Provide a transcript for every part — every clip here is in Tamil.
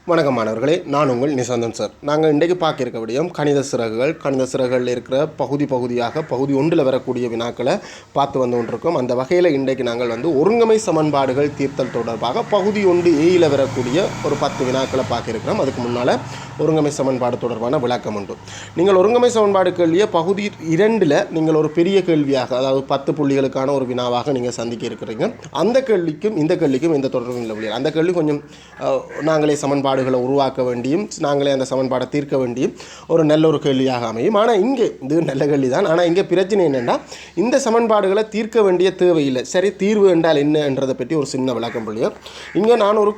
வணக்கம் மாணவர்களே, நான் உங்கள் நிசாந்தன் சார். நாங்கள் இன்றைக்கு பார்க்க இருக்க விடயம் கணித சிறகுகளில் இருக்கிற பகுதியாக பகுதி ஒன்றில் வரக்கூடிய வினாக்களை பார்த்து வந்து கொண்டிருக்கோம். அந்த வகையில் இன்றைக்கு நாங்கள் ஒருங்கமை சமன்பாடுகள் தீர்த்தல் தொடர்பாக பகுதி 1A வரக்கூடிய ஒரு 10 வினாக்களை பார்க்க இருக்கிறோம். அதுக்கு முன்னால் ஒருங்கமை சமன்பாடு தொடர்பான விளக்கம் உண்டு. நீங்கள் ஒருங்கமை சமன்பாடு கேள்வியை பகுதி 2 நீங்கள் ஒரு பெரிய கேள்வியாக, அதாவது 10 புள்ளிகளுக்கான ஒரு வினாவாக நீங்கள் சந்திக்க இருக்கிறீங்க. அந்த கேள்விக்கும் இந்த கேள்விக்கும் எந்த தொடர்பும் இல்லை. அந்த கேள்வி கொஞ்சம் நாங்களே சமன்பாடுகளை உருவாக்க வேண்டியும் நாங்களே அந்த சமன்பாடை தீர்க்க வேண்டியும் ஒரு நல்ல ஒரு கேள்வியாக அமையும். ஆனால் இங்கே இது நல்ல கேள்வி தான். ஆனால் இங்கே பிரச்சனை என்னென்னா, இந்த சமன்பாடுகளை தீர்க்க வேண்டிய தேவையில்லை. சரி, தீர்வு என்றால் என்னன்றதை பற்றி ஒரு சின்ன விளக்கம் புள்ளியும். இங்கே நான் ஒரு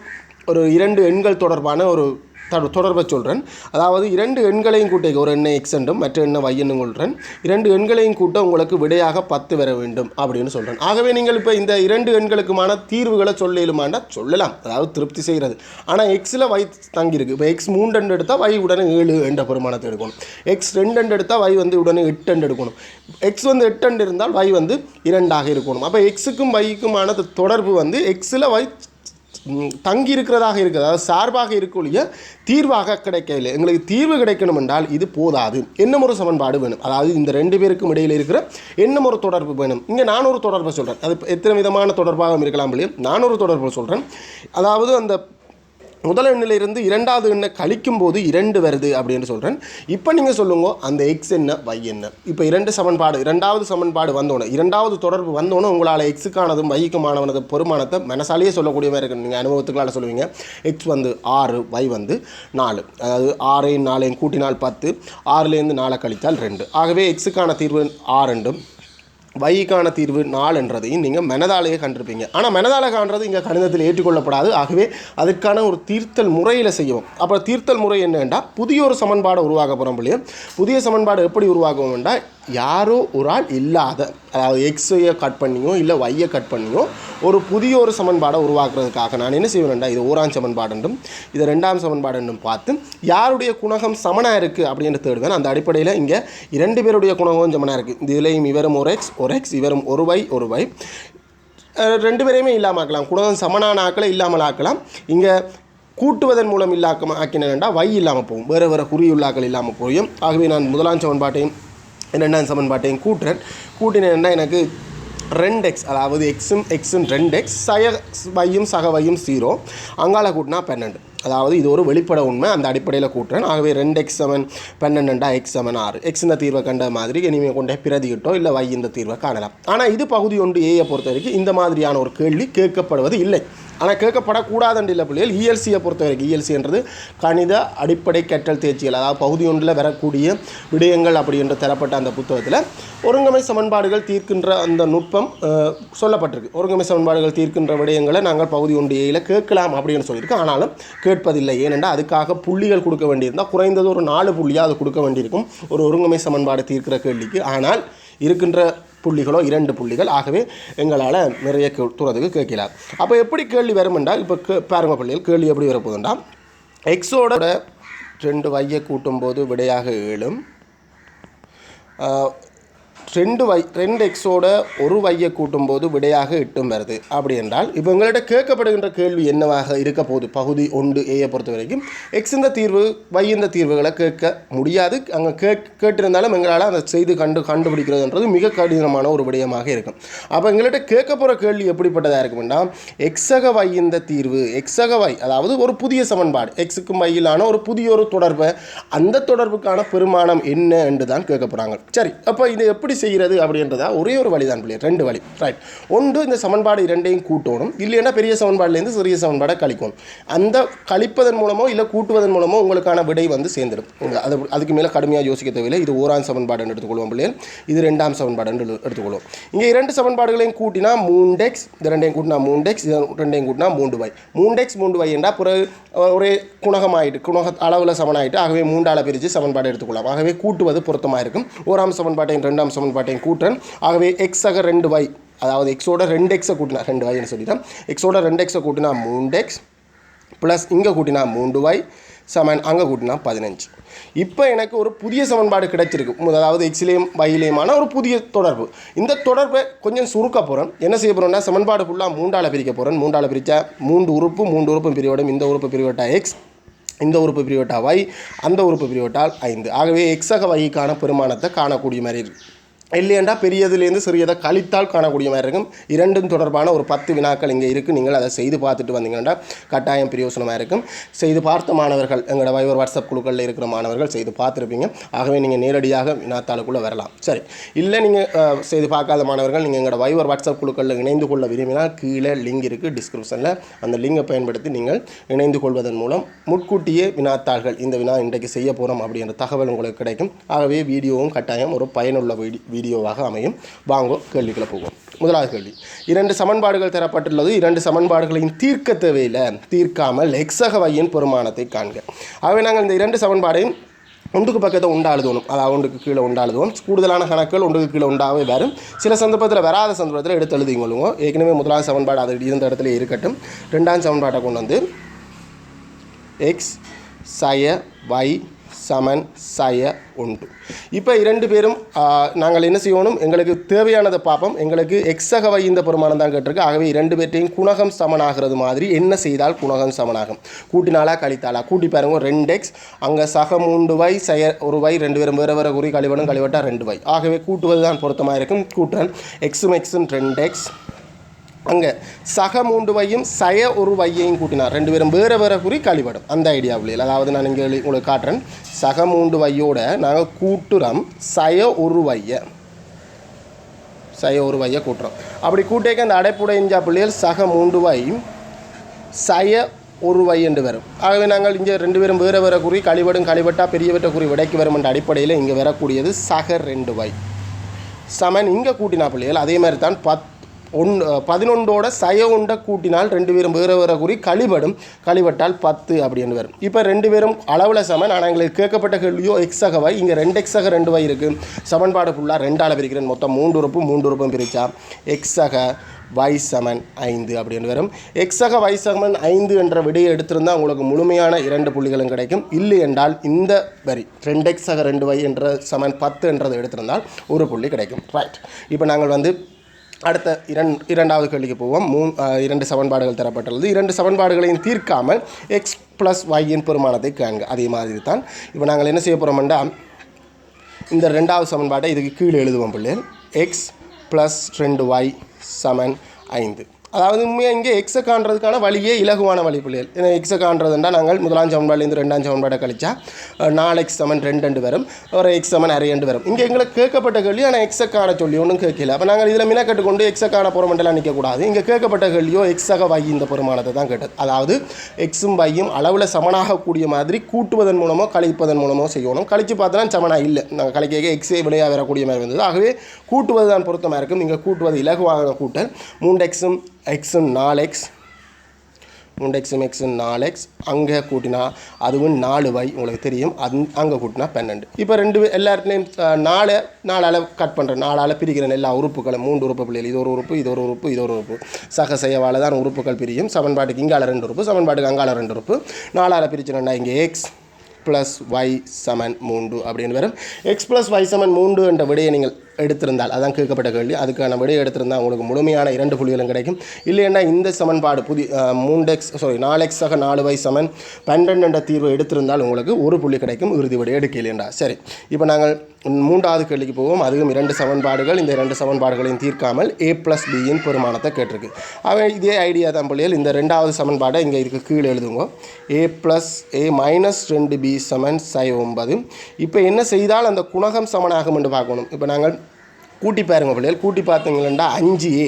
2 எண்கள் தொடர்பான ஒரு தொடர்பை சொல்கிறேன். அதாவது 2 எண்களையும் கூட்ட, ஒரு எண்ணை எக்ஸ் என்றும் மற்ற எண்ணை y என்னும் கொள்கிறேன். 2 எண்களையும் கூட்ட உங்களுக்கு விடையாக 10 வர வேண்டும் அப்படின்னு சொல்கிறேன். ஆகவே நீங்கள் இப்போ இந்த 2 எண்களுக்குமான தீர்வுகளை சொல்லலுமாண்டா சொல்லலாம், அதாவது திருப்தி செய்கிறது. ஆனால் எக்ஸில் y தங்கியிருக்கு. இப்போ எக்ஸ் 3 எடுத்தால் y உடனே 7 என்ற பெருமானத்தை எடுக்கணும். எக்ஸ் 2 எடுத்தால் y உடனே 8 எடுக்கணும். எக்ஸ் 8 இருந்தால் y 2 இருக்கணும். அப்போ எக்ஸுக்கும் yக்குமான தொடர்பு எக்ஸில் y தங்கி இருக்கிறதாக இருக்குது, அதாவது சார்பாக இருக்கக்கூடிய தீர்வாக கிடைக்கவில்லை. எங்களுக்கு தீர்வு கிடைக்கணும் என்றால் இது போதாது, இன்னும் ஒரு சமன்பாடு வேணும். அதாவது இந்த 2 பேருக்கும் இடையில் இருக்கிற இன்னும் ஒரு தொடர்பு வேணும். இங்கே நான் ஒரு தொடர்பை சொல்கிறேன். அது எத்தனை விதமான தொடர்பாக இருக்கலாம் இல்லையா? நான் ஒரு தொடர்பை சொல்கிறேன். அதாவது அந்த முதல் எண்ணிலிருந்து 2வது எண்ணை கழிக்கும் போது 2 வருது அப்படின்னு சொல்கிறேன். இப்போ நீங்கள் சொல்லுங்க, அந்த எக்ஸ் என்ன y என்ன? இப்போ 2வது சமன்பாடு வந்தோன்னே, 2வது தொடர்பு வந்தோன்னே உங்களால் எக்ஸுக்கானதும் yக்குமானவனது பெருமானத்தை மனசாலேயே சொல்லக்கூடியமாக இருக்குது. நீங்கள் அனுபவத்துக்களால் சொல்லுவீங்க. எக்ஸ் 6, y 4, அதாவது 6 4 கூட்டினால் 10, 6லேருந்து 4 கழித்தால் 2. ஆகவே எக்ஸுக்கான தீர்வு 6 வைக்கான தீர்வு 4 என்றதையும் நீங்கள் மனதாலேயே கண்டிருப்பீங்க. ஆனால் மனதால் காண்றது இங்கே கணிதத்தில் ஏற்றுக்கொள்ளப்படாது. ஆகவே அதுக்கான ஒரு தீர்த்தல் முறையில் செய்வோம். அப்புறம் தீர்த்தல் முறை என்னென்னா, புதிய ஒரு சமன்பாடை உருவாக்க போகிறோம் இல்லையா? புதிய சமன்பாடு எப்படி உருவாக்குவோம்னா, யாரோ ஒரு ஆள் இல்லாத, அதாவது எக்ஸையை கட் பண்ணியோ இல்லை வையை கட் பண்ணியோ ஒரு புதிய ஒரு சமன்பாடை உருவாக்குறதுக்காக நான் என்ன செய்வேன்டா, இது 1ஆம் சமன்பாடு என்றும் இது 2ஆம் சமன்பாடு என்றும் பார்த்து யாருடைய குணகம் சமனாக இருக்குது அப்படின்னு தேடுவேன். அந்த அடிப்படையில் இங்கே 2 பேருடைய குணகம் சமனாக இருக்குது. இதுலேயும் இவரும் ஒரு எக்ஸ் இவரும் ஒரு y 2 பேரையுமே இல்லாமல் ஆக்கலாம். குணகம் சமனான ஆக்களை இல்லாமல் ஆக்கலாம். இங்கே கூட்டுவதன் மூலம் ஆக்கினேன்டா y இல்லாமல் போகும், வேறு குறியுள்ளாக்கள் இல்லாமல் போயும். ஆகவே நான் 1ஆம் சமன்பாட்டையும் 2ஆம் சமன்பாட்டையும் கூட்டினேன்னா எனக்கு 2x, அதாவது எக்ஸும் 2x, சக வையும் 0, அங்கால கூட்டினா 12. அதாவது இது ஒரு வெளிப்பட உண்மை, அந்த அடிப்படையில் கூட்டுறேன். ஆகவே 2x 12 x 6. எக்ஸ் இந்த தீர்வை கண்ட மாதிரி இனிமேல் கொண்டே பிரதிக்கிட்டோ இல்லை y இந்த தீர்வை காணலாம். ஆனால் இது பகுதி 1A பொறுத்த வரைக்கும் இந்த மாதிரியான ஒரு கேள்வி கேட்கப்படுவது இல்லை. ஆனால் கேட்கப்படக்கூடாதுன்ற இல்லை பிள்ளைகள். இஎல்சியை பொறுத்த வரைக்கும், இஎல்சின்றது கணித அடிப்படை கற்றல் தேர்ச்சிகள், அதாவது பகுதி 1 வரக்கூடிய விடயங்கள் அப்படி என்று தரப்பட்ட அந்த புத்தகத்தில் ஒருங்கமை சமன்பாடுகள் தீர்க்கின்ற அந்த நுட்பம் சொல்லப்பட்டிருக்கு. ஒருங்கமை சமன்பாடுகள் தீர்க்கின்ற விடயங்களை நாங்கள் பகுதி 1A கேட்கலாம் அப்படின்னு சொல்லியிருக்கு. ஆனாலும் கேட்பதில்லை. ஏனென்றால் அதுக்காக புள்ளிகள் கொடுக்க வேண்டியிருந்தால் குறைந்தது ஒரு 4 புள்ளியாக அது கொடுக்க வேண்டியிருக்கும் ஒரு ஒருங்கமை சமன்பாடு தீர்க்கிற கேள்விக்கு. ஆனால் இருக்கின்ற புள்ளிகளோ 2 புள்ளிகள். ஆகவே எங்களால் நிறைய தூரத்துக்கு கேட்கலாம். அப்போ எப்படி கேள்வி வருமென்றால், இப்போ பாருங்க பிள்ளைகள், கேள்வி எப்படி வரப்போகுதுண்டா, எக்ஸோட 2 வையை கூட்டும்போது விடையாக 7, 2 எக்ஸோட ஒரு வையை கூட்டும்போது விடையாக 8 வருது. அப்படி என்றால் இப்போ எங்கள்கிட்ட கேட்கப்படுகின்ற கேள்வி என்னவாக இருக்க போகுது? பகுதி 1A பொறுத்த வரைக்கும் எக்ஸ் இந்த தீர்வு y இந்த தீர்வுகளை கேட்க முடியாது. அங்கே கேட்டிருந்தாலும் எங்களால் அதை செய்து கண்டுபிடிக்கிறதுன்றது மிக கடினமான ஒரு விடயமாக இருக்கும். அப்போ எங்கள்கிட்ட கேட்க போகிற கேள்வி எப்படிப்பட்டதாக இருக்கும்னா, எக்ஸக y இந்த தீர்வு, எக்ஸக y, அதாவது ஒரு புதிய சமன்பாடு, எக்ஸுக்கும் வையிலான ஒரு புதிய ஒரு தொடர்பு, அந்த தொடர்புக்கான பெருமானம் என்ன என்று தான் கேட்க போகிறாங்க. சரி, அப்போ இது எப்படி செய்கிறது அப்படின்றதா ஒரே ஒரு வழி தான் பிள்ளைய, 2 வழி. ரைட். ஒன்று, இந்த சமன்பாடு 2ஐயும் கூட்டணும், இல்லைன்னா பெரிய சமன்பாடுலேருந்து சிறிய சமன்பாடை கழிக்கணும். அந்த கழிப்பதன் மூலமோ இல்லை கூட்டுவதன் மூலமோ உங்களுக்கான விடை சேர்ந்துடும். அதுக்கு மேலே கடுமையாக யோசிக்க தேவையில்லை. இது 1ஆம் சமன்பாடு என்று எடுத்துக்கொள்வோம் பிள்ளைகள், இது 2ஆம் சமன்பாடு என்று எடுத்துக்கொள்வோம். இங்கே 2 சமன்பாடுகளையும் கூட்டினா 3x, இது 2ஐயும் கூட்டினா 3x, இது 2ஐயும் கூட்டினா 3y. 3x 3y என்றால் பிறகு ஒரே குணகமாயிட்டு, குணக அளவில் சமனாயிட்டு. ஆகவே 3ஆல் பிரித்து சமன்பாடு எடுத்துக்கொள்ளலாம். ஆகவே கூட்டுவது பொருத்தமாக இருக்கும். 1ஆம் சமன்பாட்டையும் 2ஆம் சமன்பாட்டையும் கூட்டுறேன். ஆகவே எக்ஸாக 2y, அதாவது எக்ஸோட 2x கூட்டினா 2y சொல்லிட்டேன். எக்ஸோட 2x கூட்டினா 3x ப்ளஸ் இங்கே கூட்டினா 3y சமன் அங்கே கூட்டினா 15. இப்போ எனக்கு ஒரு புதிய சமன்பாடு கிடைச்சிருக்கு. அதாவது எக்ஸ்லேயும் வையிலேயுமான ஒரு புதிய தொடர்பு. இந்த தொடர்பை கொஞ்சம் சுருக்க போகிறோம். என்ன செய்ய போகிறோம்னா, சமன்பாடு ஃபுல்லாக 3ஆல் பிரிக்க போகிறேன். 3ஆல் பிரித்தா 3 உறுப்பும் பிரிவிடும். இந்த உறுப்பு பிரிவிட்டா எக்ஸ், இந்த உறுப்பு பிரிவட்டால் y, அந்த உறுப்பு பிரிவட்டால் 5. ஆகவே எக்ஸக yக்கான பெருமானத்தை காணக்கூடிய மாதிரி இருக்குது. இல்லையண்டா பெரியதுலேருந்து சிறியதை கழித்தால் காணக்கூடிய மாதிரி இருக்கும். இரண்டும் தொடர்பான ஒரு 10 வினாக்கள் இங்கே இருக்குது. நீங்கள் அதை செய்து பார்த்துட்டு வந்தீங்கன்னா கட்டாயம் பிரயோசனமாக இருக்கும். செய்து பார்த்த மாணவர்கள் எங்களோட வைவர் வாட்ஸ்அப் குழுக்களில் இருக்கிற மாணவர்கள் செய்து பார்த்துருப்பீங்க. ஆகவே நீங்கள் நேரடியாக வினாத்தாளுக்குள்ளே வரலாம். சரி, இல்லை நீங்கள் செய்து பார்க்காத மாணவர்கள் நீங்கள் எங்களோட வைவர் வாட்ஸ்அப் குழுக்களில் இணைந்து கொள்ள விரும்பினால் கீழே லிங்க் இருக்குது டிஸ்கிரிப்ஷனில். அந்த லிங்கை பயன்படுத்தி நீங்கள் இணைந்து கொள்வதன் மூலம் முன்கூட்டியே வினாத்தாள்கள் இந்த வினா இன்றைக்கு செய்ய போகிறோம் அப்படின்ற தகவல் உங்களுக்கு கிடைக்கும். ஆகவே வீடியோவும் கட்டாயம் ஒரு பயனுள்ள வீடியோவாக அமையும். வாங்கோ கேள்விகளை போவோம். முதலாவது கேள்வி, 2 சமன்பாடுகள் தரப்பட்டுள்ளது. 2 சமன்பாடுகளையும் தீர்க்க தேவையில்லை, தீர்க்காமல் எக்ஸக வையின் பெருமானத்தை காண்க. ஆகவே நாங்கள் இந்த 2 சமன்பாடையும் ஒன்றுக்கு பக்கத்தை உண்டாழுதுவோம், அதாவது ஒன்றுக்கு கீழே உண்டாழுதுவோம். கூடுதலான கணக்குகள் ஒன்றுக்கு கீழே உண்டாகவே வரும். சில சந்தர்ப்பத்தில் வராத சந்தர்ப்பத்தில் எடுத்து எழுதி கொள்ளுவோம். ஏற்கனவே முதலாவது சமன்பாடு அது இருந்த இடத்துல இருக்கட்டும். 2ஆம் சமன்பாட்டை கொண்டு வந்து எக்ஸ் சய y சமன் சய 1. இப்போ 2 பேரும் நாங்கள் என்ன செய்யணும், எங்களுக்கு தேவையானதை பார்ப்போம். எங்களுக்கு எக்ஸக வை இந்த பெருமானம் தான் கேட்டிருக்கு. ஆகவே 2 பேர்ட்டையும் குணகம் சமனாகிறது மாதிரி என்ன செய்தால் குணகம் சமனாகும்? கூட்டினாலா கழித்தாலா? கூட்டி பாருங்க, 2x அங்கே சக 3y சய 1y 2 பேரும் வேறு வேறு குறி கழிவனும் கழிவட்டா 2y. ஆகவே கூட்டுவது தான் பொருத்தமாக இருக்கும். கூட்டல் எக்ஸும் 2x அங்கே சக 3yயும் சய 1yயையும் கூட்டினார். 2 பேரும் வேறு வேறு குறி கழிவிடும். அந்த ஐடியாவில் அதாவது நான் இங்கே உங்களுக்கு காட்டுறேன். சக 3yயோட நாங்கள் கூட்டுறோம் சய 1yயை கூட்டுறோம். அப்படி கூட்டேக்க அந்த அடைப்புடைஞ்சா பிள்ளைகள் சக 3y சய 1y என்று வரும். ஆகவே நாங்கள் இங்கே 2 பேரும் வேறு வேறு குறி கழிவிடும் கழிவட்டா பெரியவற்ற குறி விடைக்கு வரும் என்ற அடிப்படையில் இங்கே வரக்கூடியது சக 2y சமன். இங்கே கூட்டினா பிள்ளைகள் அதே மாதிரி தான் 11ஓட சய 1 கூட்டினால் 2 பேரும் வேறு வேறு குறி கழிவட்டால் 10 அப்படின்னு வரும். இப்போ 2 பேரும் அளவில் சமன். ஆனால் எங்களுக்கு கேட்கப்பட்ட கேள்வியோ எக்ஸக y. இங்கே 2x 2y இருக்குது. சமன்பாடு ஃபுல்லாக 2ஆல் பிரிக்கிறேன். மொத்தம் 3 உறுப்பும் பிரித்தா எக்ஸக y சமன் 5 அப்படின்னு வரும். எக்ஸக y சமன் 5 என்ற விடையை எடுத்திருந்தால் உங்களுக்கு முழுமையான 2 புள்ளிகளும் கிடைக்கும். இல்லை என்றால் இந்த வரி 2x 2y என்ற சமன் 10 என்றதை எடுத்திருந்தால் 1 புள்ளி கிடைக்கும். ரைட், இப்போ நாங்கள் வந்து அடுத்த இரண்டாவது கேள்விக்கு போவோம். 2 சமன்பாடுகள் தரப்பட்டுள்ளது. 2 சமன்பாடுகளையும் தீர்க்காமல் எக்ஸ் ப்ளஸ் ஒய்யின் பெருமானத்தை காண்க. அதே மாதிரி தான் இப்போ நாங்கள் என்ன செய்ய போகிறோம்னா இந்த 2வது சமன்பாட்டை இதுக்கு கீழே எழுதுவோம் பிள்ளைகள். எக்ஸ் ப்ளஸ் 2y சமன் 5. அதாவது உண்மையாக இங்கே எக்ஸை காண்றதுக்கான வழியே இலகுவான வழி பிள்ளைகள். ஏன்னா எக்ஸை காண்றதுண்டா நாங்கள் 1ஆம் சமன்பாடுலேருந்து 2ஆம் சமன்பாடை கழிச்சா 4x சமன் 2 வரும். ஒரு எக்ஸ் சமன் அரை 2 வரும். இங்கே எங்களுக்கு கேட்கப்பட்ட கேள்வி, ஆனால் எக்ஸை காண சொல்லி ஒன்றும் கேட்கல. அப்போ நாங்கள் இதில் மினக்கட்டு கொண்டு எக்ஸை காண போகிறோமெண்டெல்லாம் நிற்கக்கூடாது. இங்கே கேட்கப்பட்ட கேள்வியோ எக்ஸக வை இந்த பெருமானத்தை தான் கேட்டது. அதாவது எக்ஸும் வையும் அளவில் சமனாகக்கூடிய மாதிரி கூட்டுவதன் மூலமோ கழிப்பதன் மூலமோ செய்யணும். கழித்து பார்த்தோன்னா சமனாக இல்லை. நாங்கள் கழிக்க எக்ஸே விடையாக வரக்கூடிய மாதிரி வந்தது. ஆகவே கூட்டுவது தான் பொருத்தமாக இருக்கும். இங்கே கூட்டுவது இலகுவாக கூட்டல் 3xம் எக்ஸும் 4x 3xம் எக்ஸும் 4x அங்கே கூட்டினா அதுவும் 4y உங்களுக்கு தெரியும். அங்கே கூட்டினா 12. இப்போ 2 எல்லாத்துலேயும் 4 கட் பண்ணுறேன். 4 பிரிக்கிறேன் எல்லா உறுப்புகளும். 3 உறுப்பு பிள்ளைகள். இது ஒரு உறுப்பு, இது ஒரு உறுப்பு, இது ஒரு உறுப்பு. சக செய்யவால் தான் உறுப்புகள் பிரியும். சமன்பாட்டுக்கு இங்கால 2 உறுப்பு, சமன்பாட்டுக்கு அங்கால 2 உறுப்பு. 4 பிரிச்சுனா இங்கே எக்ஸ் ப்ளஸ் y சமன் 3 அப்படின்னு வரும். எக்ஸ் ப்ளஸ் y சமன் 3 என்ற விடையை நீங்கள் எடுத்திருந்தால், அதான் கேட்கப்பட்ட கேள்வி, அதுக்கான விடையை எடுத்திருந்தால் உங்களுக்கு முழுமையான 2 புள்ளிகளும் கிடைக்கும். இல்லைன்னா இந்த சமன்பாடு 4x 4y சமன் 12 என்ற தீர்வை எடுத்திருந்தால் உங்களுக்கு 1 புள்ளி கிடைக்கும். இறுதி விடையை எடுக்கலையண்டா. சரி, இப்போ நாங்கள் 3வது கேள்விக்கு போவோம். அதுவும் 2 சமன்பாடுகள். இந்த 2 சமன்பாடுகளையும் தீர்க்காமல் a ப்ளஸ் பியின் பெருமானத்தை கேட்டிருக்கு. அவன் இதே ஐடியா தான் பிள்ளைகள். இந்த 2வது சமன்பாடை இங்கே இதுக்கு கீழே எழுதுங்க. a plus a minus 2b சமன் sin 9. இப்போ என்ன செய்தால் அந்த குணகம் சமனாகும் என்று பார்க்கணும். இப்போ நாங்கள் கூட்டி பாருங்க பிள்ளைகள். கூட்டி பார்த்தீங்கன்னா 5a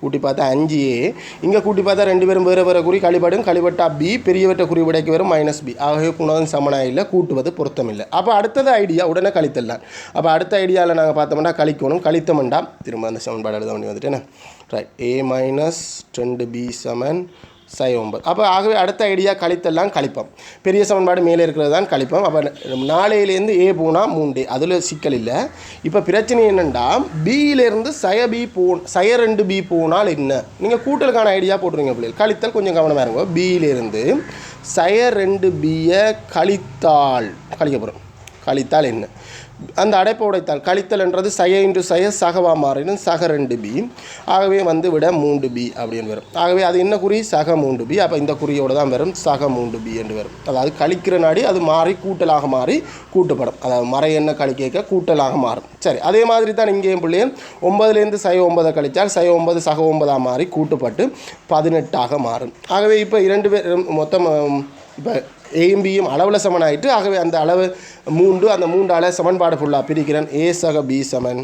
கூட்டி பார்த்தா 5a. இங்கே கூட்டி பார்த்தா 2 பேரும் வேறு வேறு குறி கழிவட்டா b பெரியவற்ற குறி விடைக்கு வரும் -b. ஆகவே குணகம் சமனாக இல்லை, கூட்டுவது பொருத்தமில்லை. அப்போ அடுத்தது ஐடியா உடனே கழித்தல்லாம். அப்போ அடுத்த ஐடியாவில் நாங்கள் பார்த்தோம்னா கழிக்கணும். கழித்தோம்னா திரும்ப அந்த சமன்பாடு எழுத வேண்டி வந்துட்டேன்னு. ரைட், a மைனஸ் 2b சமன் sin 9. அப்போ ஆகவே அடுத்த ஐடியா கழித்தெல்லாம் கழிப்போம். பெரிய சமன்பாடு மேலே இருக்கிறது தான் கழிப்போம். அப்போ 4லேருந்து a போனால் 3a, அதில் சிக்கல் இல்லை. இப்போ பிரச்சனை என்னென்னா பியிலேருந்து சய 2b போனால் என்ன? நீங்கள் கூட்டலுக்கான ஐடியா போட்டுருங்க பிள்ளைகள். கழித்தல் கொஞ்சம் கவனமாக இருக்கும். பியிலேருந்து சய 2bயை கழித்தால் கழிக்க போகிறோம். கழித்தால் என்ன அந்த அடைப்பை உடைத்தால் கழித்தல் என்றது சய இன்டு சய சகவா மாறினும் சக 2b ஆகவே வந்து விட 3b அப்படின்னு வரும் ஆகவே அது என்ன குறி சக 3b அப்போ இந்த குறியோடு தான் வரும் சக 3b என்று வரும் அதாவது கழிக்கிற நாடி அது மாறி கூட்டலாக மாறி கூட்டப்படும் அதாவது மறை என்ன கழிக்க கூட்டலாக மாறும் சரி அதே மாதிரி தான் இங்கேயும் பிள்ளைகள் 9லேருந்து சய 9 கழித்தால் சய 9 சக 9 மாறி கூட்டப்பட்டு 18 மாறும் ஆகவே இப்போ 2 பேர் மொத்தம் இப்போ ஏயும் பியும் அளவில் சமனாயிட்டு ஆகவே அந்த அளவு 3 அந்த 3ஆல் சமன்பாடு ஃபுல்லாக பிரிக்கிறேன் ஏ சக பி சமன்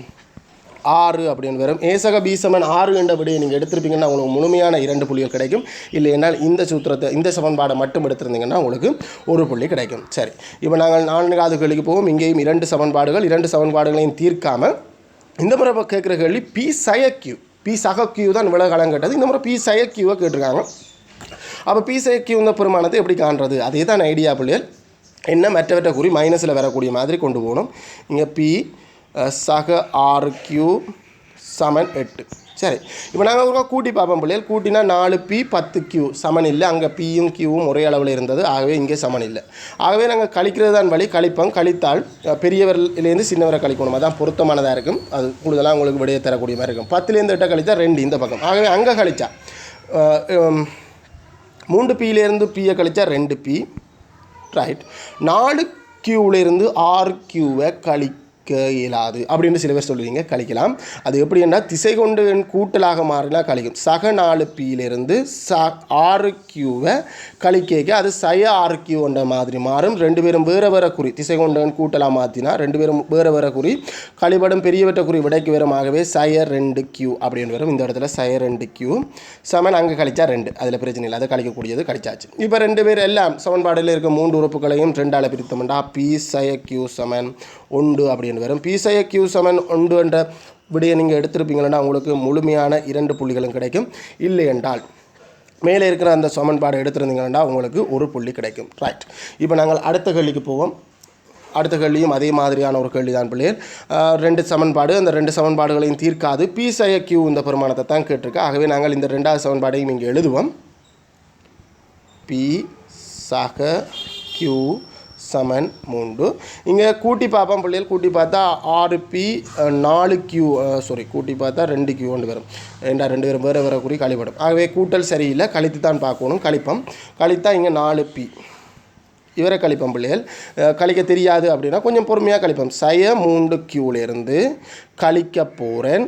6 அப்படின்னு வரும் ஏ சக பி சமன் 6 என்ற விடையை நீங்கள் எடுத்திருப்பீங்கன்னா உங்களுக்கு முழுமையான 2 புள்ளிகள் கிடைக்கும் இல்லை என்றால் இந்த சூத்திரத்தை இந்த சமன்பாடை மட்டும் எடுத்திருந்தீங்கன்னா உங்களுக்கு 1 புள்ளி கிடைக்கும் சரி இப்போ நாங்கள் 4வது கேள்விக்கு போவோம் இங்கேயும் 2 சமன்பாடுகளையும் தீர்க்காமல் இந்த முறை கேட்குற கேள்வி பி சய கியூ பி சக கியூ தான் இவ்வளோ காலம் கேட்டது இந்த முறை பி சய கியூவை கேட்டிருக்காங்க அப்போ பி சய கியூ இந்த பெருமானத்தை எப்படி காண்றது அதே தான் ஐடியா பிள்ளைகள் என்ன மற்றவற்ற குறி மைனஸில் வரக்கூடிய மாதிரி கொண்டு போகணும் இங்கே பி சக 6q சமன் 8 சரி இப்போ நாங்கள் ஒரு கூட்டி பார்ப்போம் பிள்ளைகள் கூட்டினா 4p 10q சமன் இல்லை அங்கே பியும் கியூவும் ஒரே அளவில் இருந்தது ஆகவே இங்கே சமன் இல்லை ஆகவே நாங்கள் கழிக்கிறது தான் வழி கழிப்போம் கழித்தால் பெரியவரிலேருந்து சின்னவரை கழிக்கணும் அதான் பொருத்தமானதாக இருக்கும் அது கூடுதலாக உங்களுக்கு விடையை தரக்கூடிய மாதிரி இருக்கும் 10லேருந்து 8 கழித்தா 2 இந்த பக்கம் ஆகவே அங்கே கழிச்சா 3pலேருந்து பியை கழிச்சா 2p ரைட் 4qலேருந்து 6qவை இயலாது அப்படின்னு சில பேர் சொல்லுவீங்க கழிக்கலாம் அது எப்படி என்றால் திசை கொண்டு கூட்டலாக மாறினா கழிக்கும் சக 4pலேருந்து 6qவை கழிக்க அது சய 6q என்ற மாதிரி மாறும் 2 பேரும் வேறு வேறு குறி திசை கொண்டு கூட்டலாக மாற்றினா 2 பேரும் வேறு வேறு குறி கழிபடும் பெரியவற்ற குறி விடைக்கு வருமாகவே சய 2q அப்படின்னு வரும் இந்த இடத்துல சய 2q சமன் அங்கே கழிச்சா 2 அதில் பிரச்சனை இல்லை அதை கழிக்கக்கூடியது கழிச்சாச்சு இப்போ 2 பேர் எல்லாம் சமன்பாடில் இருக்க 3 உறுப்புகளையும் 2ஆல் பிரித்தோம்னா பி சய q சமன் 1 அப்படின்னு வரும் பி சய q சமன் 1 என்ற விடையை நீங்கள் எடுத்திருப்பீங்கன்னா உங்களுக்கு முழுமையான 2 புள்ளிகளும் கிடைக்கும் இல்லை என்றால் மேலே இருக்கிற அந்த சமன்பாடு எடுத்திருந்தீங்கன்னா உங்களுக்கு 1 புள்ளி கிடைக்கும் ரைட் இப்போ நாங்கள் அடுத்த கேள்விக்கு போவோம் அடுத்த கேள்வியும் அதே மாதிரியான ஒரு கேள்வி தான் பிள்ளைகள் 2 சமன்பாடு அந்த 2 சமன்பாடுகளையும் தீர்க்காது பி சய q இந்த பெருமானத்தை தான் கேட்டிருக்கு ஆகவே நாங்கள் இந்த 2வது சமன்பாடையும் இங்கே எழுதுவோம் பி சக q சமன் 3 இங்கே கூட்டி பார்ப்போம் பிள்ளைகள் கூட்டி பார்த்தா 6p 4q கூட்டி பார்த்தா 2q கொண்டு வரும் ஏண்டா 2 பேரும் வேறு வேறு குறி கழிப்படும் ஆகவே கூட்டல் சரியில்லை கழித்து தான் பார்க்கணும் கழிப்போம் கழித்தா இங்கே 4p இவரை கழிப்போம் பிள்ளைகள் கழிக்க தெரியாது அப்படின்னா கொஞ்சம் பொறுமையாக கழிப்போம் சய 3qலேருந்து கழிக்க போகிறேன்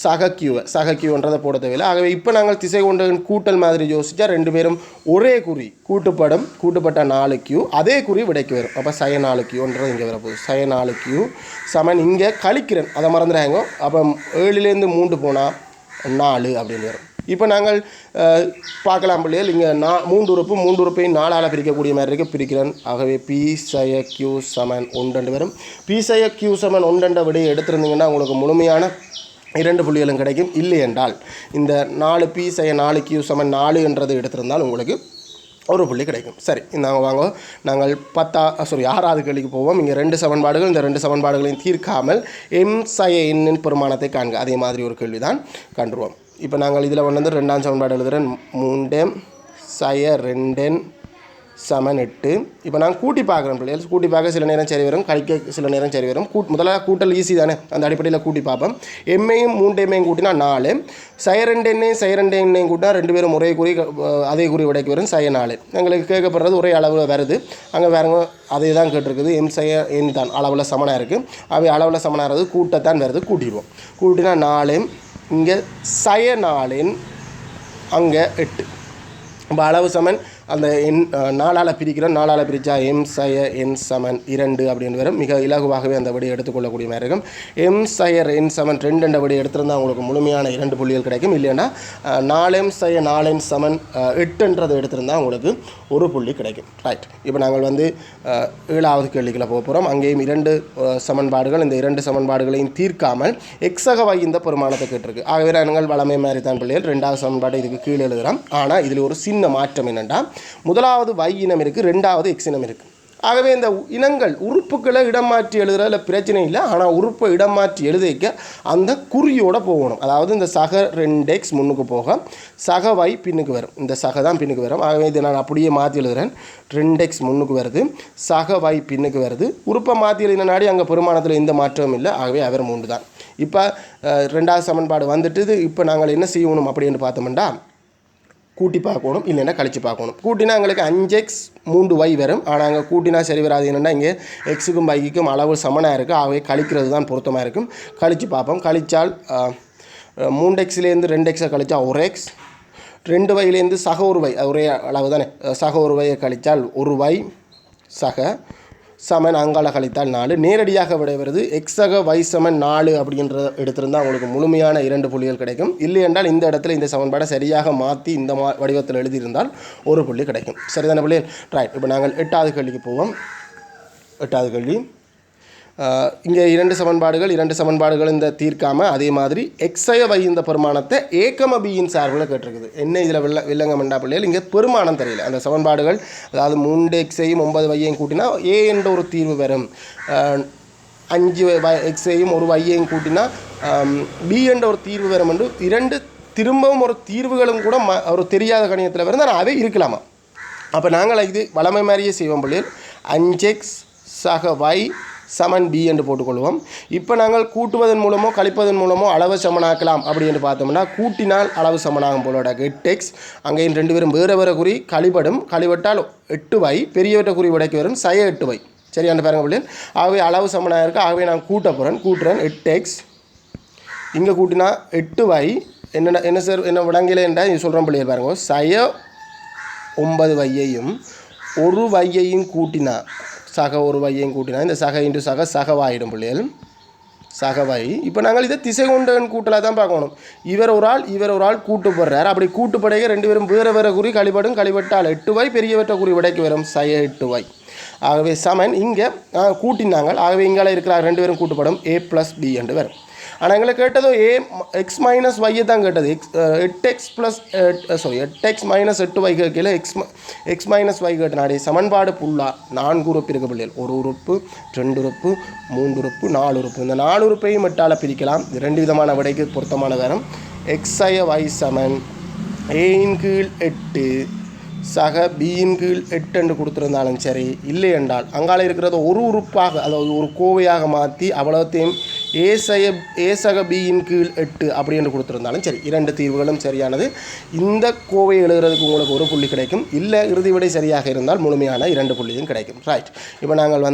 சக கியூன்றதை போட தேவையில்லை ஆகவே இப்போ நாங்கள் திசை கொண்டு கூட்டல் மாதிரி யோசிச்சா 2 பேரும் ஒரே குறி கூட்டுப்பட்ட 4q அதே குறி விடைக்கு வரும் அப்போ சய 4qன்றது இங்கே வரப்போகுது சய 4q சமன் இங்கே கழிக்கிறேன் அதை மறந்துடாங்க அப்போ 7லேருந்து 3 போனால் 4 அப்படின்னு வரும் இப்போ நாங்கள் பார்க்கலாம் பிள்ளைகள் இங்கே 3 உறுப்பையும் 4ஆல் பிரிக்கக்கூடிய மாதிரி இருக்குது பிரிக்கிறேன் ஆகவே பி சய q சமன் 1 வரும் பி சய q சமன் 1 விடையை எடுத்திருந்தீங்கன்னா உங்களுக்கு முழுமையான 2 புள்ளிகளும் கிடைக்கும் இல்லை என்றால் இந்த 4p சய 4q சமன் 4 என்றது எடுத்திருந்தால் உங்களுக்கு 1 புள்ளி கிடைக்கும் சரி நாங்கள் வாங்க நாங்கள் 6வது கேள்விக்கு போவோம் இங்கே 2 சமன்பாடுகள் இந்த 2 சமன்பாடுகளையும் தீர்க்காமல் எம் சய எண்ணின் பெருமானத்தை காண்க அதே மாதிரி ஒரு கேள்வி தான் கண்டுருவோம் இப்போ நாங்கள் இதில் வந்து 2ஆம் சமன்பாடு எழுதுகிறேன் 3 சய 2 சமன் 8 இப்போ நான் கூட்டி பார்க்குறேன் பிள்ளைகள் கூட்டி பார்க்க சில நேரம் சரி வரும் கழிக்க சில நேரம் சரி வரும் முதலாக கூட்டல் ஈஸி தானே அந்த அடிப்படையில் கூட்டி பார்ப்போம் எம்மையும் 3 கூட்டினா 4 சய 2 எண்ணையும் கூட்டினா 2 பேரும் ஒரே குறி அதே குறி விடைக்கு வரும் சய 4 எங்களுக்கு கேட்கப்படுறது ஒரே அளவில் வருது அங்கே வேறுங்க அதே தான் கேட்டிருக்குது எம் சய எண் தான் அளவில் சமனாக இருக்குது அவை அளவில் சமனாகிறது கூட்டத்தான் வருது கூட்டிடுவோம் கூட்டினா 4 இங்கே சய 4 அங்கே 8 இப்போ அளவு சமன் அந்த எண் 4ஆல் பிரிக்கிறோம் 4ஆல் பிரித்தா எம் சய என் சமன் 2 அப்படின்னு வரும் மிக இலகுவாகவே அந்த விடையை எடுத்துக்கொள்ளக்கூடிய மாதிரி இருக்கும் எம் சய என் சமன் 2 என்ற விடையை எடுத்திருந்தால் உங்களுக்கு முழுமையான 2 புள்ளிகள் கிடைக்கும் இல்லைன்னா 4m சய 4n சமன் 8 எடுத்திருந்தால் உங்களுக்கு 1 புள்ளி கிடைக்கும் ரைட் இப்போ நாங்கள் வந்து 7வது கேள்விக்குள்ள போக போகிறோம் அங்கேயும் 2 சமன்பாடுகள் இந்த 2 சமன்பாடுகளையும் தீர்க்காமல் எக்ஸக y இந்த பெருமானத்தை கேட்டிருக்கு ஆகவே நாங்கள் வளமை மாதிரி தான் பிள்ளைகள் 2வது சமன்பாடு இதுக்கு கீழே எழுதுகிறோம் ஆனால் இதில் ஒரு சின்ன மாற்றம் என்னென்னா முதலாவது y இனம் இருக்குது 2வது x இனம் இருக்குது ஆகவே இந்த இனங்கள் உறுப்புகளை இடம் மாற்றி எழுதுறதுல பிரச்சனை இல்லை. ஆனால் உறுப்பை இடம் மாற்றி எழுதிக்க அந்த குறியோடு போகணும். அதாவது இந்த சக 2x முன்னுக்கு போக சக y பின்னுக்கு வரும். இந்த சக தான் பின்னுக்கு வரும். ஆகவே இதை நான் அப்படியே மாற்றி எழுதுகிறேன். 2x முன்னுக்கு வருது, சக y பின்னுக்கு வருது. உறுப்பை மாற்றி எழுதினாடி அங்கே பெருமானத்தில் எந்த மாற்றமும் இல்லை. ஆகவே அவர் 3 தான். இப்போ 2வது சமன்பாடு வந்துட்டு. இப்போ நாங்கள் என்ன செய்யணும் அப்படின்னு பார்த்தோம்னா கூட்டி பார்க்கணும், இல்லைன்னா கழிச்சு பார்க்கணும். கூட்டினா எங்களுக்கு 5x 3y வரும். ஆனால் அங்கே கூட்டினா சரி வராது. என்னென்னா இங்கே எக்ஸுக்கும் வைக்கும் அளவு சமனாக இருக்குது. ஆகவே கழிக்கிறது தான் பொருத்தமாக இருக்கும். கழித்து பார்ப்போம். கழித்தால் 3xலேருந்து 2xை கழித்தா 1x, 2yலேருந்து சக 1y ஒரே அளவு தானே, சக 1yயை கழித்தால் 1y சக சமன் அங்கால கழித்தால் 4. நேரடியாக விடை வருது x சக y சமன் 4 அப்படின்ற எடுத்திருந்தால் உங்களுக்கு முழுமையான 2 புள்ளிகள் கிடைக்கும். இல்லை என்றால் இந்த இடத்துல இந்த சமன்பாடை சரியாக மாற்றி இந்த வடிவத்தில் எழுதியிருந்தால் 1 புள்ளி கிடைக்கும். சரிதான புள்ளிகள்? ரைட். இப்போ நாங்கள் 8வது கேள்விக்கு போவோம். 8வது கேள்வி. இங்கே 2 சமன்பாடுகள் இந்த தீர்க்காமல் அதே மாதிரி எக்ஸய வை இந்த பெருமானத்தை ஏகம பியின் சார்பில் கேட்டிருக்குது. என்ன இதில் வில்லங்கமெண்டா பிள்ளைகள் இங்கே பெருமானம் தெரியல. அந்த சமன்பாடுகள் அதாவது 3xையும் 9yையும் கூட்டினா ஏ என்ற ஒரு தீர்வு வரும். 5xையும் 1yையும் கூட்டினா பி என்ற ஒரு தீர்வு வரும் என்று 2 திரும்பவும் ஒரு தீர்வுகளும் கூட ஒரு தெரியாத கணிதத்தில் வரும். ஆனால் அவை இருக்கலாமா? அப்போ நாங்கள் இது வளமை மாதிரியே செய்வோம் பிள்ளைகள். 5x சக y சமன் பி என்று போட்டுக்கொள்வோம். இப்போ நாங்கள் கூட்டுவதன் மூலமோ கழிப்பதன் மூலமோ அளவு சமனாக்கலாம் அப்படி என்று பார்த்தோம்னா கூட்டினால் அளவு சமனாகும் போலோட 8x அங்கேயும் 2 பேரும் வேறு குறி கழிபடும். கழிவட்டால் 8y பெரியவற்ற குறி விடைக்கு வரும் 8y. சரியான பாருங்க பிள்ளைகள். ஆகவே அளவு சமனாக இருக்குது. ஆகவே நான் கூட்டுறேன் 8x இங்கே கூட்டினா 8y என்ன சார் என்ன விடங்கலை என்றால் இது சொல்கிறோம் பிள்ளைகள் பாருங்க. 9yையும் 1yையும் கூட்டினா சக 1yையும் கூட்டினா இந்த சக இன்ட்டு சகவாயிடும் பிள்ளைகள் சகவாய். இப்போ நாங்கள் இதை திசை கொண்டன் கூட்டலாக தான் பார்க்கணும். இவர் ஒரு ஆள் கூட்டுப்படுறார். அப்படி கூட்டுப்படைக 2 பேரும் வேறு குறி கழிபட்டால் 8y பெரியவற்ற குறி விடைக்கு வரும் 8y. ஆகவே சமன் இங்கே கூட்டினாங்க. ஆகவே இங்கே இருக்கிறார் 2 பேரும் கூட்டுப்படும் a + b என்று வரும். ஆனால் எங்களை கேட்டதோ x - y தான் கேட்டது. 8x - 8y கேட்கல x - y கேட்டனாடி சமன்பாடு ஃபுல்லாக 4 உறுப்பு இருக்க பிள்ளைகள். 1 உறுப்பு 2 உறுப்பு 3 உறுப்பு 4 உறுப்பு. இந்த 4 உறுப்பையும் மெட்டால் பிரிக்கலாம். 2 விதமான விடைக்கு பொருத்தமான வேறும். xy சமன் a/8 சக b/8 என்று கொடுத்துருந்தாலும் சரி, இல்லை என்றால் அங்கால இருக்கிறத ஒரு உறுப்பாக அதாவது ஒரு கோவையாக மாற்றி அவ்வளோத்தையும் ஏ சக b/8 அப்படி என்று கொடுத்துருந்தாலும் சரி. 2 தீர்வுகளும் சரியானது. இந்த கோவை எழுதுறதுக்கு உங்களுக்கு 1 புள்ளி கிடைக்கும். இல்லை இறுதி விடை சரியாக இருந்தால் முழுமையான 2 புள்ளியும் கிடைக்கும். ரைட். இப்போ நாங்கள்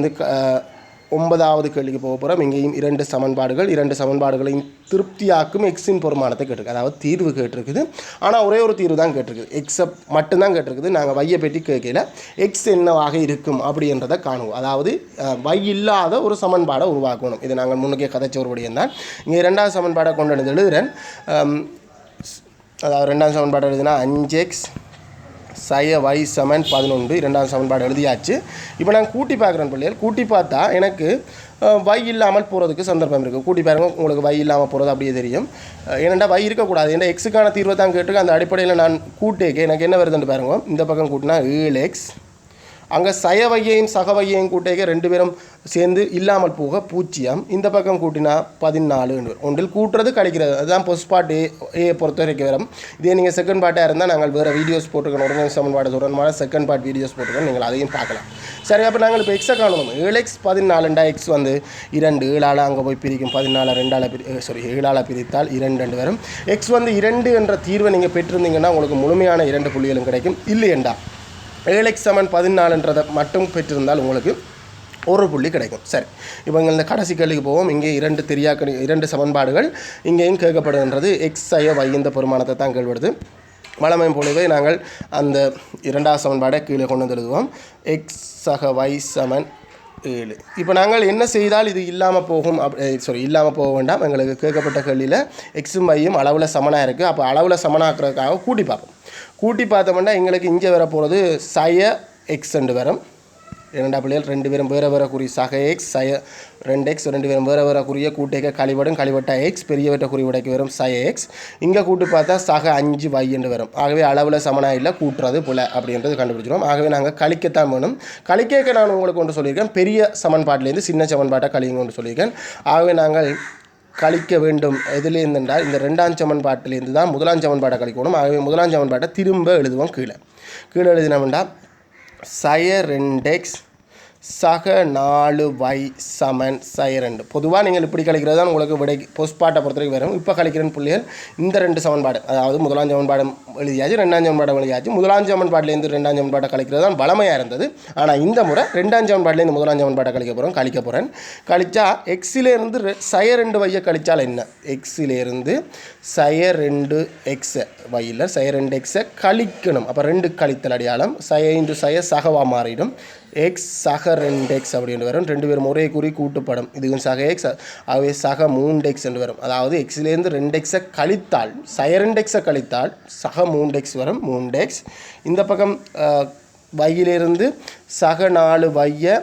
9வது கேள்விக்கு போக போகிறோம். இங்கேயும் 2 சமன்பாடுகளையும் திருப்தியாக்கும் எக்ஸின் பெருமானத்தை கேட்டிருக்கு. அதாவது தீர்வு கேட்டிருக்குது. ஆனால் ஒரே ஒரு தீர்வு தான் கேட்டிருக்குது. எக்ஸை மட்டும்தான் கேட்டிருக்குது. நாங்கள் வையை பற்றி கேட்கல எக்ஸ் என்னவாக இருக்கும் அப்படின்றத காணுவோம். அதாவது வை இல்லாத ஒரு சமன்பாடை உருவாக்கணும். இது நாங்கள் முன்னுக்கே கதைச்ச ஒரு விடயம் தான். இங்கே 2வது சமன்பாடை கொண்டு வந்து எழுதுகிறேன். அதாவது 2வது சமன்பாடு எழுதுனா 5x சய y சமன் 11. 2வது சமன்பாடு எழுதியாச்சு. இப்போ நான் கூட்டி பார்க்குறேன் பிள்ளைகள். கூட்டி பார்த்தா எனக்கு y இல்லாமல் போகிறதுக்கு சந்தர்ப்பம் இருக்குது. கூட்டி பாருங்க, உங்களுக்கு y இல்லாமல் போகிறது அப்படியே தெரியும். ஏனெண்டா y இருக்கக்கூடாது. ஏன்னா எக்ஸுக்கான தீர்வை தான் கேட்டிருக்கேன். அந்த அடிப்படையில் நான் கூட்டேக்கு எனக்கு என்ன வருதுன்னு பாருங்க. இந்த பக்கம் கூட்டினா 7x அங்கே சயவையையும் சகவையையும் கூட்டேக்க 2 பேரும் சேர்ந்து இல்லாமல் போக 0. இந்த பக்கம் கூட்டினா 14. ஒன்றில் கூட்டுறது கழிக்கிறது. அதுதான் ஃபர்ஸ்ட் பார்ட் ஏ பொறுத்த வரைக்கும் வரும். இதே நீங்கள் செகண்ட் பார்ட்டாக இருந்தால் நாங்கள் வேறு வீடியோஸ் போட்டுருக்கோம். ஒருங்கிணை சமன்பாடு சொல்கிறதுனால செகண்ட் பார்ட் வீடியோஸ் போட்டுருக்கோம். நீங்கள் அதையும் பார்க்கலாம். சரி, அப்போ நாங்கள் இப்போ எக்ஸை காணணும். 7x 14 எக்ஸ் 2 7ஆல் அங்கே போய் பிரிக்கும். 14 7ஆல் பிரித்தால் 2 வரும். எக்ஸ் 2 என்ற தீர்வை நீங்கள் பெற்றிருந்தீங்கன்னா உங்களுக்கு முழுமையான 2 புள்ளிகளும் கிடைக்கும். இல்லையெண்டா 7x சமன் 14 மட்டும் பெற்றிருந்தால் உங்களுக்கு 1 புள்ளி கிடைக்கும். சரி, இப்போ இந்த கடைசி கேள்விக்கு போவோம். இங்கே 2 சமன்பாடுகள் இங்கேயும் கேட்கப்படுகின்றது. எக்ஸ் சய y இந்த பெருமானத்தை தான் கேள்விடுது. வளமை போலவே நாங்கள் அந்த 2வது சமன்பாடை கீழே கொண்டு வந்து எழுதுவோம். எக்ஸ் சக y சமன் 7. இப்போ நாங்கள் என்ன செய்தால் இது இல்லாமல் போகும் இல்லாமல் போக வேண்டாம். எங்களுக்கு கேட்கப்பட்ட கேள்வியில் எக்ஸும் வையும் அளவில் சமனாக இருக்குது. அப்போ அளவில் சமனாக்குறதுக்காக கூட்டி பார்ப்போம். கூட்டி பார்த்தோம்னா எங்களுக்கு இங்கே வர போகிறது சய எக்ஸ் வரும். இரண்டா பிள்ளைகள் ரெண்டு பேரும் வேறு வேறு குறி சக எக்ஸ் சய 2x ரெண்டு பேரும் வேறு வேறு குறிய கூட்டைக்க கழிவடும் கழிவட்டா எக்ஸ் பெரியவற்ற குறி உடைக்கு வரும் சய எக்ஸ் இங்கே கூட்டு பார்த்தா சக 5y என்று வரும். ஆகவே அளவில் சமனாக இல்லை கூட்டுறது போல அப்படின்றது கண்டுபிடிச்சிடும். ஆகவே நாங்கள் கழிக்கத்தான் வேணும். கழிக்க நான் உங்களுக்கு ஒன்று சொல்லியிருக்கேன், பெரிய சமன்பாட்டிலேருந்து சின்ன சமன்பாட்டை கழிங்க ஒன்று சொல்லியிருக்கேன். ஆகவே நாங்கள் கழிக்க வேண்டும் எதுலேருந்து என்றால் இந்த ரெண்டாம் சமன்பாட்டிலேருந்து தான் முதலாம் சமன்பாட்டை கழிக்கணும். ஆகவே முதலாம் சமன்பாட்டை திரும்ப எழுதுவோம். கீழே எழுதினோம்னா சய 2x சக 4y சமன் சய 2. பொதுவாக நீங்கள் இப்படி கழிக்கிறது தான் உங்களுக்கு விடை பொஸ்பாட்டை பொறுத்தவரைக்கும் வரும். இப்போ கழிக்கிறேன் புள்ளிகள் இந்த ரெண்டு சமன்பாடு, அதாவது முதலாம் சமன்பாடு எழுதியாச்சு, ரெண்டாம் சமன்பாடு எழுதியாச்சு. முதலாம் சமன்பாட்டிலேருந்து ரெண்டாம் சமன்பாட்டை கழிக்கிறது தான் பலமையாக இருந்தது. ஆனால் இந்த முறை ரெண்டாம் சமன்பாட்டிலேருந்து முதலாம் சமன்பாட்டை கழிக்க போகிறேன். கழிச்சா எக்ஸிலேருந்து சய 2y கழிச்சால் என்ன? எக்ஸிலேருந்து சய 2x வையில் சய 2x கழிக்கணும். அப்போ 2 கழித்தல் அடையாளம் சய இன்டு சய சகவாக மாறிடும். எக்ஸ் சக 2x அப்படின்னு வரும். ரெண்டு பேரும் ஒரே குறி கூட்டுப்படும். இதுவும் சக எக்ஸ், ஆகவே சக 3x என்று வரும். அதாவது எக்ஸிலேருந்து 2x கழித்தால் சய 2x கழித்தால் சக 3x வரும். 3x இந்த பக்கம் வையிலிருந்து சக 4y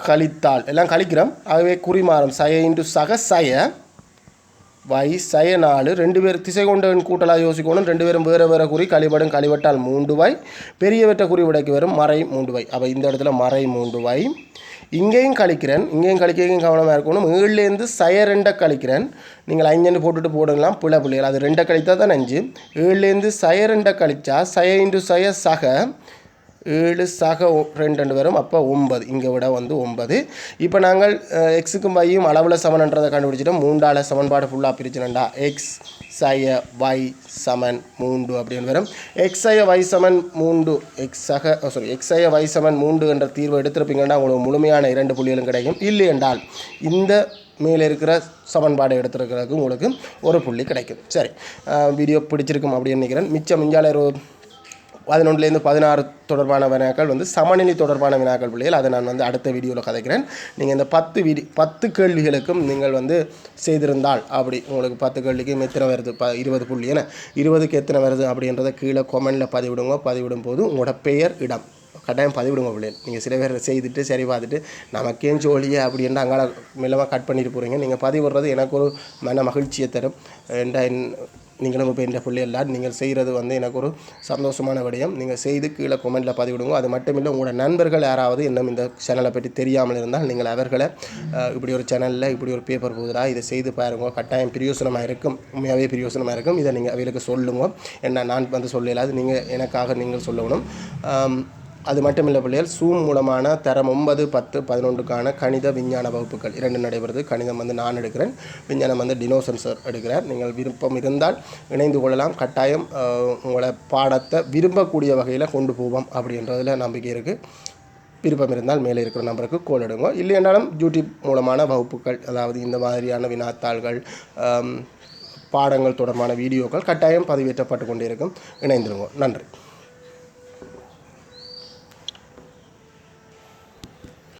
கழித்தால் எல்லாம் கழிக்கிறோம். ஆகவே குறி மாறும். சய இன்டு சக சய y சய 4 ரெண்டு பேர் திசை கொண்ட கூட்டலாக யோசிக்கணும். ரெண்டு பேரும் வேறு வேறு குறி கழிபடும் கழிவட்டால் 3y பெரியவற்ற குறி உடைக்கு வரும் மறை 3y. அப்போ இந்த இடத்துல மறை 3y. இங்கேயும் கழிக்கிறேன், இங்கேயும் கழிக்கையும் கவனமாக இருக்கணும். 7லேருந்து சய 2 கழிக்கிறேன். நீங்கள் 5 போட்டுட்டு போடலாம் பிள்ளைகள், அது 2 கழித்தா தான் 5. 7லேருந்து சய 2 கழிச்சா சய இன்டு சய சக 7 சக 2 வரும். அப்போ 9, இங்கே விட வந்து 9. இப்போ நாங்கள் எக்ஸுக்கும் வையும் அளவில் சமன்ன்றதை கண்டுபிடிச்சிட்டோம். 3ஆல் சமன்பாடு ஃபுல்லாக பிரிச்சுனண்டா எக்ஸ் சய y சமன் 3 அப்படின்னு வரும். எக்ஸ் சய y சமன் 3 எக்ஸ் சய y சமன் 3 என்ற தீர்வை எடுத்துருப்பீங்கன்னா உங்களுக்கு முழுமையான 2 புள்ளிகளும் கிடைக்கும். இல்லை என்றால் இந்த மேலே இருக்கிற சமன்பாடு எடுத்துருக்கிறதுக்கு உங்களுக்கு ஒரு புள்ளி கிடைக்கும். சரி, வீடியோ பிடிச்சிருக்கும் அப்படின்னு நினைக்கிறேன். மிச்சம் மிஞ்சால 11லேருந்து 16 தொடர்பான வினாக்கள் வந்து சமநிலை தொடர்பான வினாக்கள் பிள்ளைகள், அதை நான் வந்து அடுத்த வீடியோவில் கதைக்கிறேன். நீங்கள் இந்த 10 கேள்விகளுக்கும் நீங்கள் வந்து செய்திருந்தால் அப்படி உங்களுக்கு 10 கேள்விக்கு எத்தனை வருது 20 புள்ளி, ஏன்னா 20க்கு எத்தனை வருது அப்படின்றத கீழே கமெண்டில் பதிவிடும் போது உங்களோட பெயர் இடம் கட்டாயம் பதிவிடுங்க பிள்ளைகள். நீங்கள் சில பேர் செய்துட்டு சரி பார்த்துட்டு நமக்கேன் ஜோலியே அப்படின்ட்டு அங்கால மெல்லமாக கட் பண்ணிட்டு போகிறீங்க. நீங்கள் பதிவிடுறது எனக்கு ஒரு மன மகிழ்ச்சியை தரும். நீங்களும் இப்போ இந்த பிள்ளைகள்லாம் நீங்கள் செய்கிறது வந்து எனக்கு ஒரு சந்தோஷமான விடயம். நீங்கள் செய்து கீழே கமெண்ட்டில் பதிவிடுங்க. அது மட்டும் இல்லை, உங்களோட நண்பர்கள் யாராவது இன்னும் இந்த சேனலை பற்றி தெரியாமல் இருந்தால் நீங்கள் அவர்களை இப்படி ஒரு சேனலில் இப்படி ஒரு பேப்பர் போகுதுடா இதை செய்து பாருங்க, கட்டாயம் பிரயோசனமாக இருக்கும், உண்மையாகவே பிரயோசனமாக இருக்கும். இதை நீங்கள் அவர்களுக்கு சொல்லுங்க. என்ன நான் வந்து சொல்லலாது, நீங்கள் எனக்காக நீங்கள் சொல்லணும். அது மட்டும் இல்லை பிள்ளைகள், சூம் மூலமான தரம் 9, 10, 11க்கான கணித விஞ்ஞான வகுப்புகள் 2 நடைபெறுது. கணிதம் வந்து நான் எடுக்கிறேன், விஞ்ஞானம் வந்து டினோசன் சார் எடுக்கிறார். நீங்கள் விருப்பம் இருந்தால் இணைந்து கொள்ளலாம். கட்டாயம் உங்களை பாடத்தை விரும்பக்கூடிய வகையில் கொண்டு போவோம் அப்படின்றதில் நம்பிக்கை இருக்குது. விருப்பம் இருந்தால் மேலே இருக்கிற நம்பருக்கு கோல் எடுங்க. இல்லை என்றாலும் யூடியூப் மூலமான வகுப்புகள், அதாவது இந்த மாதிரியான வினாத்தாள்கள் பாடங்கள் தொடர்பான வீடியோக்கள் கட்டாயம் பதிவேற்றப்பட்டு கொண்டே இருக்கும். இணைந்துருங்க. நன்றி.